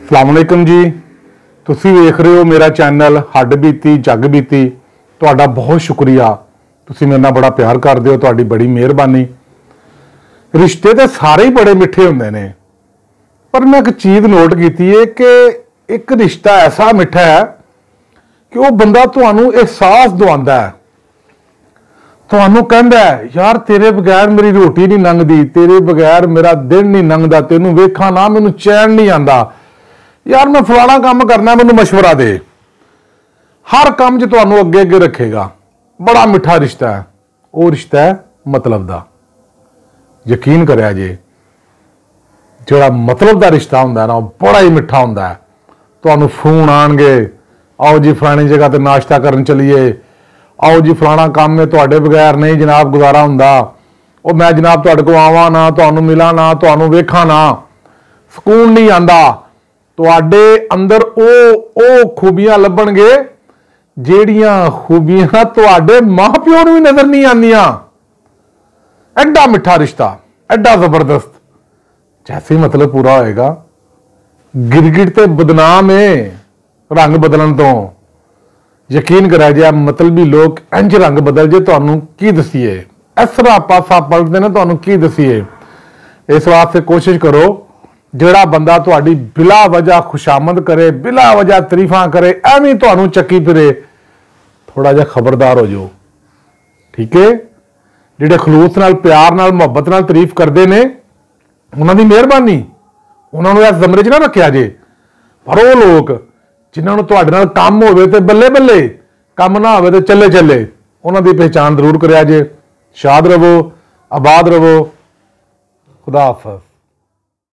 अस्सलाम वालेकुम जी। तुसी वेख रहे हो मेरा चैनल हड बीती जग बीती। तुहाडा बहुत शुक्रिया, तुसी मेरे नाल बड़ा प्यार करदे हो, तुहाडी बड़ी मेहरबानी। रिश्ते तो सारे ही बड़े मिठे हुंदे ने, पर मैं एक चीज़ नोट की है कि एक रिश्ता ऐसा मिठा है कि वह बंदा तुहानू एहसास दवांदा है, तुहानू कहंदा है यार तेरे बगैर मेरी रोटी नहीं लंघदी, तेरे बगैर मेरा दिन नहीं लंघदा, तेनू वेखा ना मैनू चैन नहीं आंदा, यार मैं फलाना काम करना मैनू मशवरा दे। हर काम च तुहानू अगे अगे रखेगा। बड़ा मिठा रिश्ता है, वो रिश्ता है मतलब दा। यकीन करिया जे जोड़ा मतलब दा रिश्ता हुंदा है ना, बड़ा ही मिठा हुंदा है। तुहानू फोन आउणगे, आओ जी फलानी जगह ते नाश्ता करन चलीए, आओ जी फलाना काम में तुहाडे बगैर नहीं जनाब गुजारा हुंदा, ओ मैं जनाब तुहाडे कोल आवां ना, तुहानू मिलां ना, तुहानू वेखां ना, सुकून नहीं आंदा। तुहाडे अंदर ओ खूबियां लभणगे जेड़ियां खूबियां तुहाडे मां प्यो नूं भी नजर नहीं आंदियां। एडा मिठा रिश्ता, एडा जबरदस्त। जैसे मतलब पूरा होएगा, गिरगिट ते बदनाम है रंग बदलन तो। यकीन करा जे मतलबी लोग इंज रंग बदल जे, तुहानू की दसीए, इसरा पासा पलटदे ने, तुहानू की दसीए। इस वास्ते कोशिश करो जिहड़ा बंदा तुहाडी बिला वजह खुशामद करे, बिला वजह तरीफा करे, एवें तुहानू चक्की फिरे, थोड़ा जिहा खबरदार हो जाओ, ठीक है। जिहड़े खलूस नाल प्यार नाल मुहब्बत नाल तारीफ करते ने, उन्हां दी मेहरबानी, उन्होंने इस जमरे च ना रखिया जे। पर वो लोग जिन्होंने तुहाडे नाल काम होवे ते बल्ले बल्ले, काम ना होवे ते चले चले, उन्हां दी पहचान जरूर करिया जे। शाद रवो, आबाद रवो, खुदा हाफिज़।